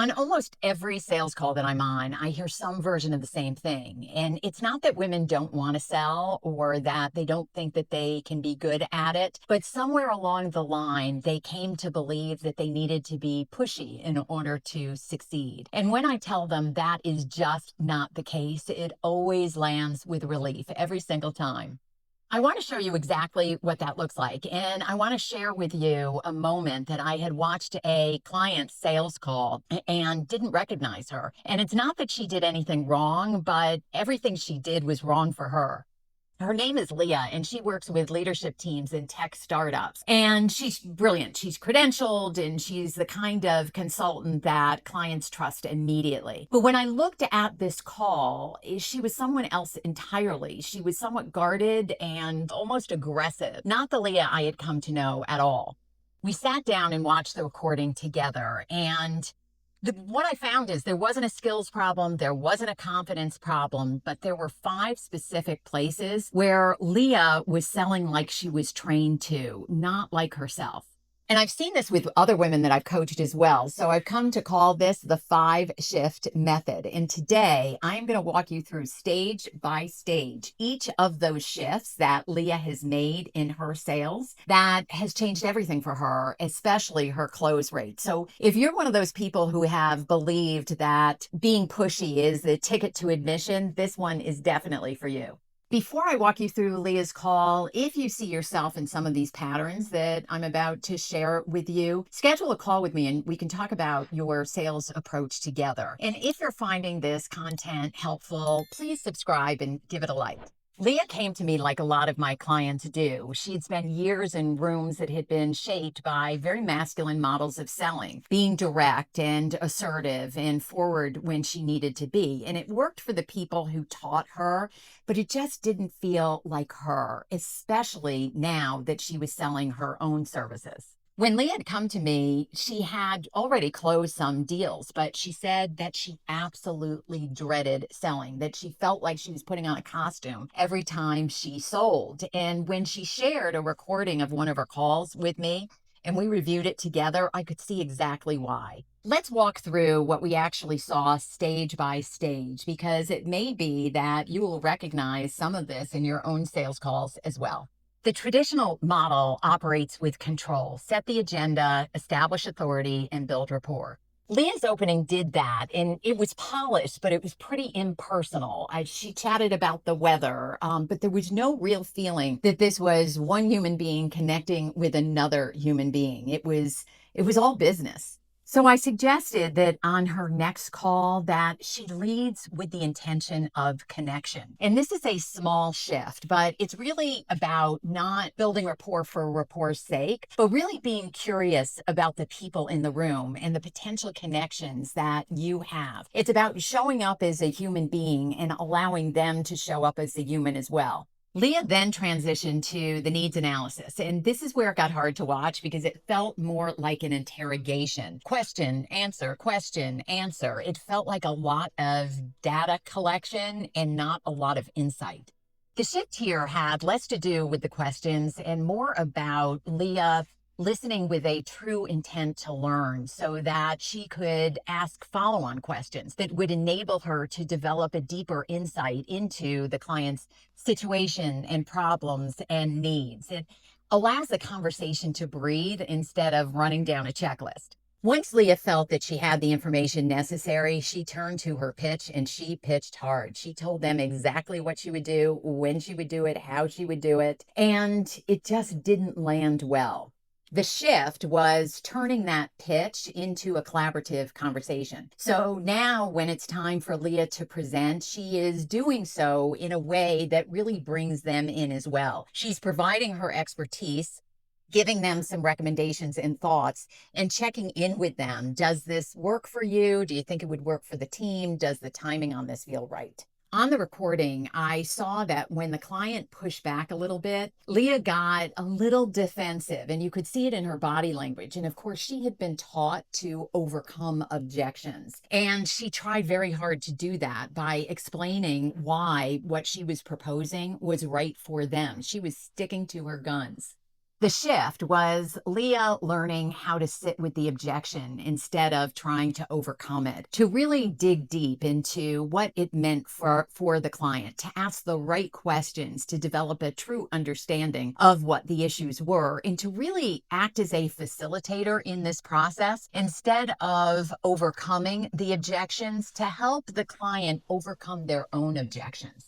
On almost every sales call that I'm on, I hear some version of the same thing. And it's not that women don't want to sell or that they don't think that they can be good at it, but somewhere along the line, they came to believe that they needed to be pushy in order to succeed. And when I tell them that is just not the case, it always lands with relief every single time. I want to show you exactly what that looks like. And I want to share with you a moment that I had watched a client's sales call and didn't recognize her. And it's not that she did anything wrong, but everything she did was wrong for her. Her name is Leah, and she works with leadership teams in tech startups. And she's brilliant. She's credentialed, and she's the kind of consultant that clients trust immediately. But when I looked at this call, she was someone else entirely. She was somewhat guarded and almost aggressive, not the Leah I had come to know at all. We sat down and watched the recording together, and what I found is there wasn't a skills problem, there wasn't a confidence problem, but there were 5 specific places where Leah was selling like she was trained to, not like herself. And I've seen this with other women that I've coached as well. So I've come to call this the 5-shift method. And today I'm going to walk you through stage by stage each of those shifts that Leah has made in her sales that has changed everything for her, especially her close rate. So if you're one of those people who have believed that being pushy is the ticket to admission, this one is definitely for you. Before I walk you through Leah's call, if you see yourself in some of these patterns that I'm about to share with you, schedule a call with me and we can talk about your sales approach together. And if you're finding this content helpful, please subscribe and give it a like. Leah came to me like a lot of my clients do. She'd spent years in rooms that had been shaped by very masculine models of selling, being direct and assertive and forward when she needed to be. And it worked for the people who taught her, but it just didn't feel like her, especially now that she was selling her own services. When Leah had come to me, she had already closed some deals, but she said that she absolutely dreaded selling, that she felt like she was putting on a costume every time she sold. And when she shared a recording of one of her calls with me and we reviewed it together, I could see exactly why. Let's walk through what we actually saw stage by stage, because it may be that you will recognize some of this in your own sales calls as well. The traditional model operates with control, set the agenda, establish authority, and build rapport. Leah's opening did that, and it was polished, but it was pretty impersonal. She chatted about the weather, but there was no real feeling that this was one human being connecting with another human being. It was all business. So I suggested that on her next call that she leads with the intention of connection. And this is a small shift, but it's really about not building rapport for rapport's sake, but really being curious about the people in the room and the potential connections that you have. It's about showing up as a human being and allowing them to show up as a human as well. Leah then transitioned to the needs analysis, and this is where it got hard to watch because it felt more like an interrogation. Question, answer, question, answer. It felt like a lot of data collection and not a lot of insight. The shift here had less to do with the questions and more about Leah listening with a true intent to learn so that she could ask follow-on questions that would enable her to develop a deeper insight into the client's situation and problems and needs. It allows the conversation to breathe instead of running down a checklist. Once Leah felt that she had the information necessary, she turned to her pitch and she pitched hard. She told them exactly what she would do, when she would do it, how she would do it, and it just didn't land well. The shift was turning that pitch into a collaborative conversation. So now when it's time for Leah to present, she is doing so in a way that really brings them in as well. She's providing her expertise, giving them some recommendations and thoughts, and checking in with them. Does this work for you? Do you think it would work for the team? Does the timing on this feel right? On the recording, I saw that when the client pushed back a little bit, Leah got a little defensive, and you could see it in her body language. And of course, she had been taught to overcome objections. And she tried very hard to do that by explaining why what she was proposing was right for them. She was sticking to her guns. The shift was Leah learning how to sit with the objection instead of trying to overcome it, to really dig deep into what it meant for the client, to ask the right questions, to develop a true understanding of what the issues were, and to really act as a facilitator in this process instead of overcoming the objections, to help the client overcome their own objections.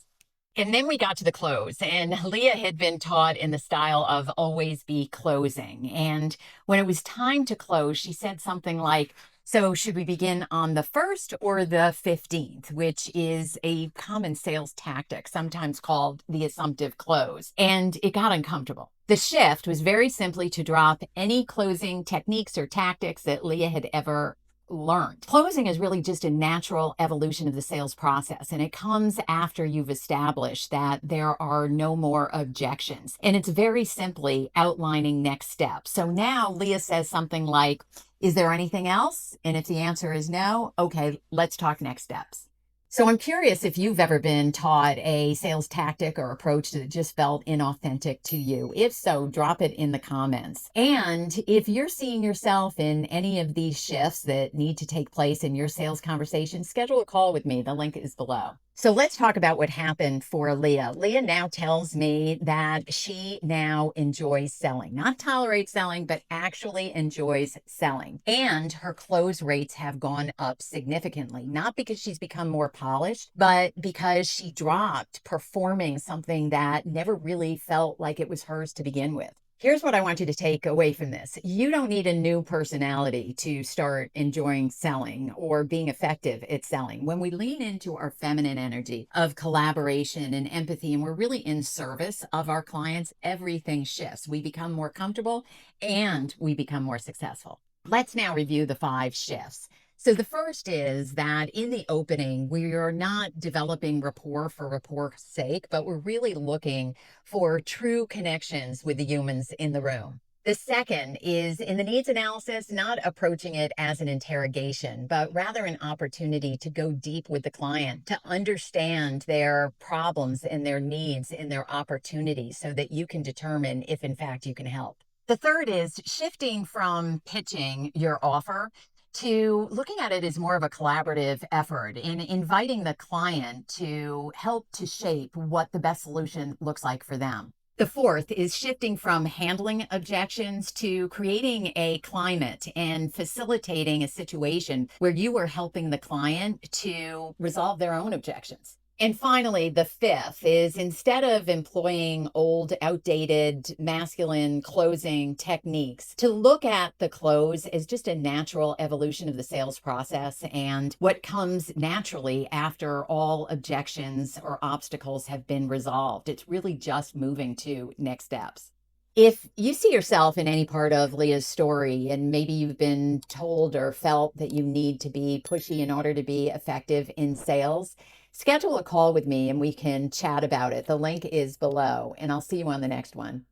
And then we got to the close, and Leah had been taught in the style of always be closing. And when it was time to close, she said something like, "So, should we begin on the 1st or the 15th?" Which is a common sales tactic, sometimes called the assumptive close. And it got uncomfortable. The shift was very simply to drop any closing techniques or tactics that Leah had ever learned. Closing is really just a natural evolution of the sales process, and it comes after you've established that there are no more objections. And it's very simply outlining next steps. So now Leah says something like, "Is there anything else?" And if the answer is no, okay, let's talk next steps. So I'm curious if you've ever been taught a sales tactic or approach that just felt inauthentic to you. If so, drop it in the comments. And if you're seeing yourself in any of these shifts that need to take place in your sales conversation, schedule a call with me. The link is below. So let's talk about what happened for Leah. Leah now tells me that she now enjoys selling, not tolerates selling, but actually enjoys selling. And her close rates have gone up significantly, not because she's become more polished, but because she dropped performing something that never really felt like it was hers to begin with. Here's what I want you to take away from this. You don't need a new personality to start enjoying selling or being effective at selling. When we lean into our feminine energy of collaboration and empathy, and we're really in service of our clients, everything shifts. We become more comfortable and we become more successful. Let's now review the 5 shifts. So the first is that in the opening, we are not developing rapport for rapport's sake, but we're really looking for true connections with the humans in the room. The second is in the needs analysis, not approaching it as an interrogation, but rather an opportunity to go deep with the client, to understand their problems and their needs and their opportunities so that you can determine if in fact you can help. The third is shifting from pitching your offer to looking at it as more of a collaborative effort and inviting the client to help to shape what the best solution looks like for them. The fourth is shifting from handling objections to creating a climate and facilitating a situation where you are helping the client to resolve their own objections. And finally, the fifth is instead of employing old, outdated, masculine closing techniques, to look at the close as just a natural evolution of the sales process and what comes naturally after all objections or obstacles have been resolved. It's really just moving to next steps. If you see yourself in any part of Leah's story, and maybe you've been told or felt that you need to be pushy in order to be effective in sales, schedule a call with me and we can chat about it. The link is below, and I'll see you on the next one.